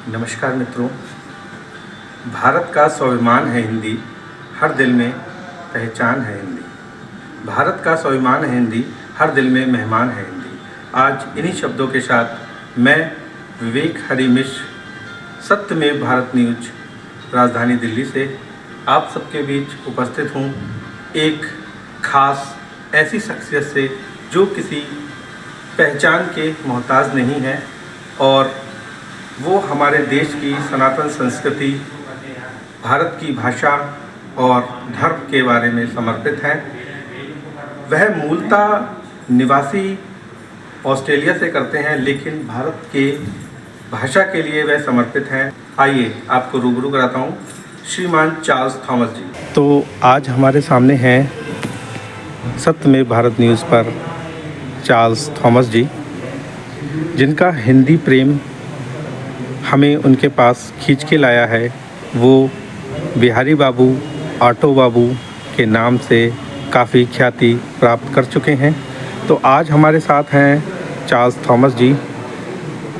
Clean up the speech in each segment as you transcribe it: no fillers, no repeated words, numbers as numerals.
नमस्कार मित्रों। भारत का स्वाभिमान है हिंदी, हर दिल में पहचान है हिंदी। भारत का स्वाभिमान है हिंदी, हर दिल में मेहमान है हिंदी। आज इन्हीं शब्दों के साथ मैं विवेक हरि मिश्र, सत्यमेव भारत न्यूज, राजधानी दिल्ली से आप सबके बीच उपस्थित हूँ। एक खास ऐसी शख्सियत से जो किसी पहचान के मोहताज नहीं है और वो हमारे देश की सनातन संस्कृति, भारत की भाषा और धर्म के बारे में समर्पित है। वह मूलतः निवासी ऑस्ट्रेलिया से करते हैं, लेकिन भारत के भाषा के लिए वह समर्पित हैं। आइए आपको रूबरू कराता हूँ श्रीमान चार्ल्स थॉमस जी। तो आज हमारे सामने हैं सत्यमेव भारत न्यूज़ पर चार्ल्स थॉमस जी, जिनका हिंदी प्रेम हमें उनके पास खींच के लाया है। वो बिहारी बाबू, ऑटो बाबू के नाम से काफ़ी ख्याति प्राप्त कर चुके हैं। तो आज हमारे साथ हैं चार्ल्स थॉमस जी।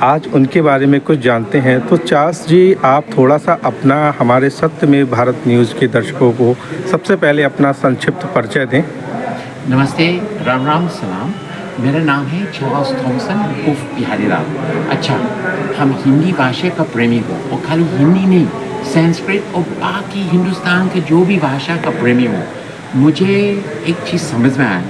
आज उनके बारे में कुछ जानते हैं। तो चार्ल्स जी, आप थोड़ा सा अपना हमारे सत्यमेव भारत न्यूज़ के दर्शकों को सबसे पहले अपना संक्षिप्त परिचय दें। नमस्ते, राम राम सलाम। मेरा नाम है चार्ल्स थॉमसन उर्फ बिहारी लाल। अच्छा, हम हिंदी भाषा का प्रेमी हो और खाली हिंदी नहीं, संस्कृत और बाकी हिंदुस्तान के जो भी भाषा का प्रेमी हो। मुझे एक चीज़ समझ में आया,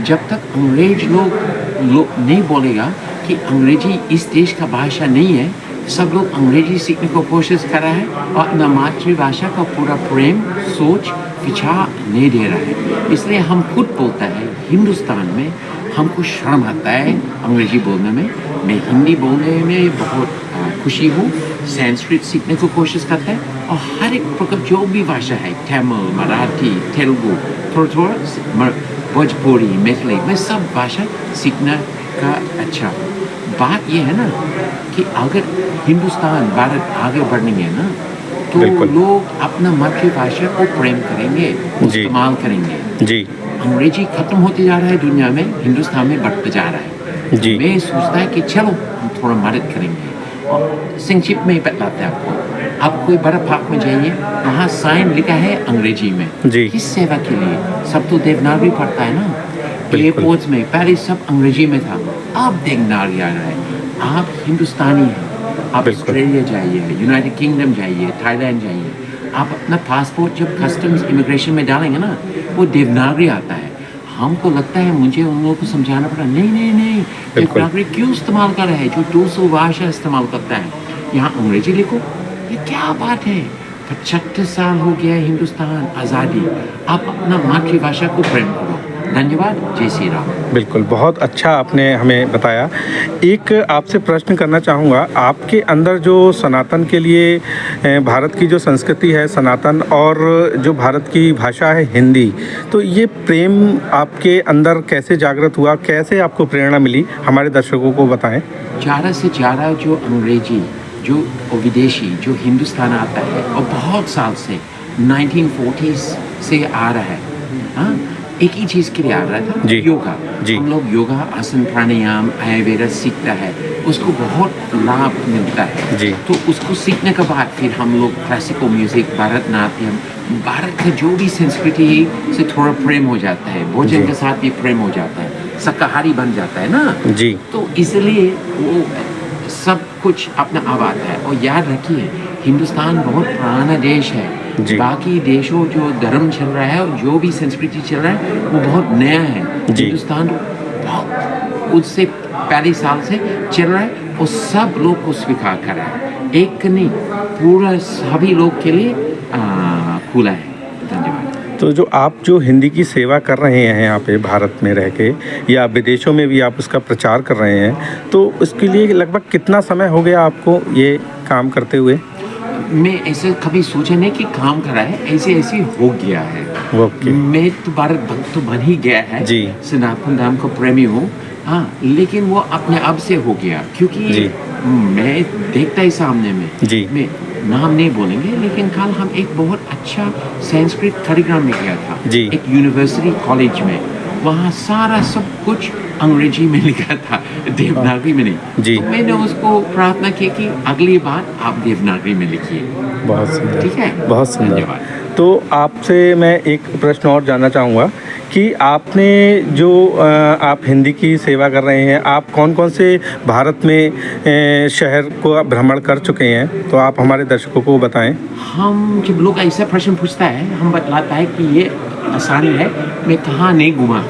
जब तक अंग्रेज लोग नहीं बोलेगा कि अंग्रेजी इस देश का भाषा नहीं है, सब लोग अंग्रेजी सीखने को कोशिश कर रहा है और अपना मातृभाषा का पूरा प्रेम, सोच, विचार नहीं दे रहा है। इसलिए हम खुद बोलते हैं, हिंदुस्तान में हमको शर्म आता है अंग्रेजी बोलने में। मैं हिंदी बोलने में बहुत खुशी हूँ। संस्कृत सीखने को कोशिश करता है और हर एक प्रकार जो भी भाषा है, तमिल, मराठी, तेलुगु, थोड़ा भोजपुरी, मैथिली, मैं सब भाषा सीखने का अच्छा। बात ये है ना कि अगर हिंदुस्तान, भारत आगे बढ़नी है ना, तो लोग अपना मातृभाषा को प्रेम करेंगे, इस्तेमाल करेंगे। जी। अंग्रेजी खत्म होते जा रहा है दुनिया में, हिंदुस्तान में बढ़ते जा रहा है। जी। मैं सोचता है कि चलो हम थोड़ा मदद करेंगे। और संक्षिप्त में बताते हैं आपको। आप कोई बड़ा पार्क में जाइए, वहाँ साइन लिखा है अंग्रेजी में। जी। किस सेवा के लिए? सब तो देवनागरी पढ़ता है ना। एयरपोर्ट्स में पहले सब अंग्रेजी में था, अब देवनागरी आ रहा है। आप हिंदुस्तानी हैं, आप ऑस्ट्रेलिया जाइए, यूनाइटेड किंगडम जाइए, थाईलैंड जाइए, आप अपना पासपोर्ट जब कस्टम्स इमिग्रेशन में डालेंगे ना, वो देवनागरी आता है। हमको लगता है, मुझे उन लोगों को समझाना पड़ा, नहीं, देवनागरी क्यों इस्तेमाल कर रहे हैं जो 200 भाषा इस्तेमाल करता है, यहाँ अंग्रेजी लिखो। ये क्या बात है? 75 साल हो गया है हिंदुस्तान आज़ादी, आप अपना मातृभाषा को प्रेम करो। धन्यवाद, जय श्री राम। बिल्कुल, बहुत अच्छा आपने हमें बताया। एक आपसे प्रश्न करना चाहूँगा, आपके अंदर जो सनातन के लिए भारत की जो संस्कृति है सनातन, और जो भारत की भाषा है हिंदी, तो ये प्रेम आपके अंदर कैसे जागृत हुआ, कैसे आपको प्रेरणा मिली, हमारे दर्शकों को बताएं। ज़्यादा से ज़्यादा जो अंग्रेजी, जो विदेशी जो हिंदुस्तान आता है, और बहुत साल से 1940s से आ रहा है, हाँ, एक ही चीज़ के लिए आ रहा था, योगा। हम लोग योगा, आसन, प्राणायाम, आयुर्वेद सीखता है, उसको बहुत लाभ मिलता है। जी। तो उसको सीखने के बाद फिर हम लोग क्लासिकल म्यूज़िक, भरतनाट्यम, भारत का जो भी संस्कृति से थोड़ा प्रेम हो जाता है, भोजन के साथ भी प्रेम हो जाता है, शाकाहारी बन जाता है ना। जी। तो इसलिए वो सब कुछ अपना आबाद है। और याद रखिए, हिंदुस्तान बहुत पुराना देश है। बाकी देशों जो धर्म चल रहा है और जो भी संस्कृति चल रहा है, वो बहुत नया है। हिंदुस्तान बहुत उससे पहले साल से चल रहा है और सब लोग को स्वीकार कर रहा है। एक नहीं, पूरा सभी लोग के लिए खुला है। धन्यवाद। तो जो हिंदी की सेवा कर रहे हैं यहाँ पे भारत में रह के, या विदेशों में भी आप उसका प्रचार कर रहे हैं, तो उसके लिए लगभग कितना समय हो गया आपको ये काम करते हुए? मैं ऐसे कभी सोचा नहीं कि काम कर रहा है, ऐसे हो गया है। ओके। मैं तो भारत भक्त तो बन ही गया है। जी। सनातन धर्म को प्रेमी हूँ, हाँ, लेकिन वो अपने आप से हो गया, क्योंकि मैं देखता ही सामने में। जी। मैं नाम नहीं बोलेंगे, लेकिन कल हम एक बहुत अच्छा संस्कृत कार्यक्रम में गया था। जी। एक यूनिवर्सिटी कॉलेज में, वहाँ सारा सब कुछ अंग्रेजी में लिखा था, देवनागरी में नहीं। जी। तो मैंने उसको प्रार्थना की कि अगली बार आप देवनागरी में लिखिए। बहुत सुंदर, ठीक है, बहुत सुंदर। धन्यवाद। तो आपसे मैं एक प्रश्न और जानना चाहूँगा कि आपने जो आप हिंदी की सेवा कर रहे हैं, आप कौन-कौन से भारत में शहर को आप भ्रमण कर चुके हैं? तो आप हमारे दर्शकों को बताएँ। हम जब लोग ऐसा प्रश्न पूछता है, हम बतलाता है कि ये आसानी है, मैं कहाँ नहीं घूमा,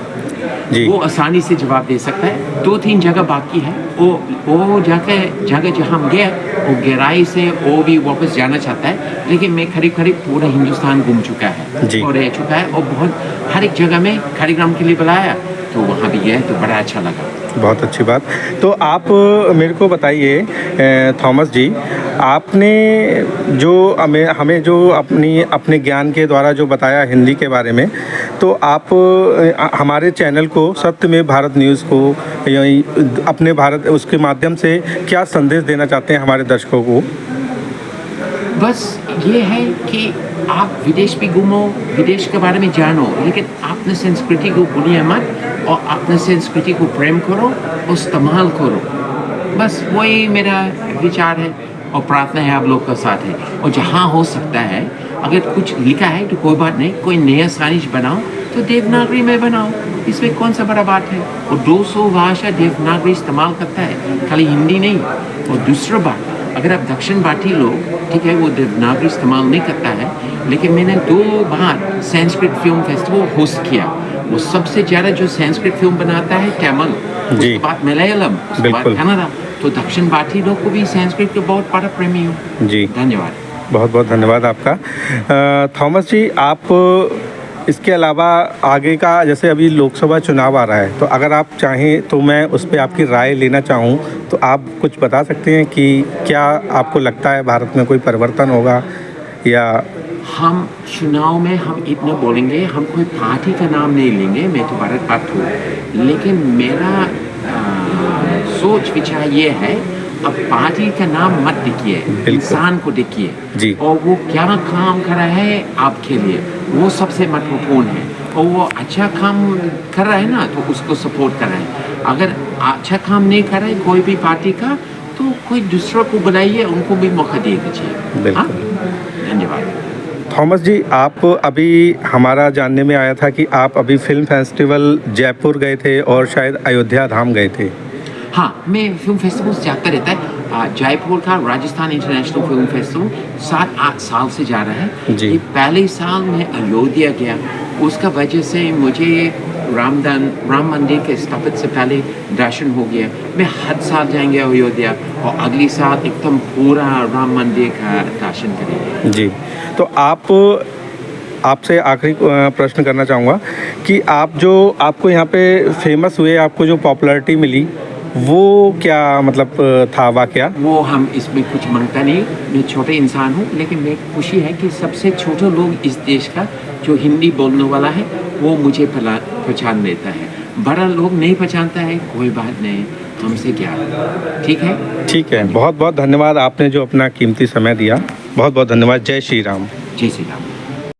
जी। वो आसानी से जवाब दे सकता है। 2-3 जगह बाकी है, वो जगह जहाँ हम गए, वो गहराई से वो भी वापस जाना चाहता है, लेकिन मैं करीब-करीब पूरा हिंदुस्तान घूम चुका है जी। और रह चुका है, और बहुत हर एक जगह में कार्यक्रम के लिए बुलाया, तो वहाँ भी गए, तो बड़ा अच्छा लगा। बहुत अच्छी बात। तो आप मेरे को बताइए थॉमस जी, आपने जो हमें जो अपने ज्ञान के द्वारा जो बताया हिंदी के बारे में, तो आप हमारे चैनल को सत्यमेव भारत न्यूज़ को यही अपने भारत उसके माध्यम से क्या संदेश देना चाहते हैं हमारे दर्शकों को? बस ये है कि आप विदेश भी घूमो, विदेश के बारे में जानो, लेकिन अपने संस्कृति को भूलिए मत, और अपने संस्कृति को प्रेम करो और इस्तेमाल करो। बस वही मेरा विचार है और प्रार्थना है आप लोग का साथ है। और जहाँ हो सकता है, अगर कुछ लिखा है तो कोई बात नहीं, कोई नया सानिश बनाओ तो देवनागरी में बनाओ, इसमें कौन सा बड़ा बात है। और 200 भाषा देवनागरी इस्तेमाल करता है, खाली हिंदी नहीं। और दूसरा बात, अगर आप दक्षिण भारतीय लोग, ठीक है, वो देवनागरी इस्तेमाल नहीं करता है, लेकिन मैंने 2 बार संस्कृत फिल्म फेस्टिवल होस्ट किया। वो सबसे ज़्यादा जो संस्कृत फिल्म बनाता है तमिल, उसके बाद मलयालम, उसके बाद कन्नड़ा, तो दक्षिण भारतीय लोग को भी संस्कृत के बहुत बड़ा प्रेमी हूँ। जी, धन्यवाद। बहुत बहुत धन्यवाद आपका। थॉमस जी, आप इसके अलावा आगे का, जैसे अभी लोकसभा चुनाव आ रहा है, तो अगर आप चाहें तो मैं उस पर आपकी राय लेना चाहूँ, तो आप कुछ बता सकते हैं कि क्या आपको लगता है भारत में कोई परिवर्तन होगा? या हम चुनाव में हम इतना बोलेंगे, हम कोई पार्टी का नाम नहीं लेंगे, मैं तो भारत पार्टी हूँ, लेकिन मेरा सोच विचार ये है, अब पार्टी का नाम मत देखिए, इंसान को देखिए जी। और वो क्या काम कर रहा है आपके लिए, वो सबसे महत्वपूर्ण है। और वो अच्छा काम कर रहा है ना, तो उसको सपोर्ट कर रहा है। अगर अच्छा काम नहीं कर रहा है कोई भी पार्टी का, तो कोई दूसरा को बुलाइए, उनको भी मौका दे दीजिए। हाँ? धन्यवाद। थॉमस जी, आप अभी हमारा जानने में आया था कि आप अभी फिल्म फेस्टिवल जयपुर गए थे और शायद अयोध्या धाम गए थे। हाँ, मैं फिल्म फेस्टिवल्स जाता रहता है। जयपुर का राजस्थान इंटरनेशनल फिल्म फेस्टिवल 7-8 साल से जा रहा है जी। ये पहले साल मैं अयोध्या गया, उसका वजह से मुझे राम मंदिर के स्थापित से पहले दर्शन हो गया। मैं हर साल जाएंगे अयोध्या, और अगली साल एकदम पूरा राम मंदिर का दर्शन करेंगे। जी, तो आपसे आखिरी प्रश्न करना चाहूँगा कि आपको यहाँ पे फेमस हुए, आपको जो पॉपुलैरिटी मिली, वो क्या मतलब था वाकया? वो हम इसमें कुछ मांगता नहीं, मैं छोटे इंसान हूँ, लेकिन मैं खुशी है कि सबसे छोटे लोग इस देश का जो हिंदी बोलने वाला है, वो मुझे पहचान लेता है। बड़ा लोग नहीं पहचानता है, कोई बात नहीं, हमसे क्या, ठीक है? ठीक है, बहुत बहुत धन्यवाद, आपने जो अपना कीमती समय दिया, बहुत बहुत धन्यवाद। जय श्री राम। जय श्री राम।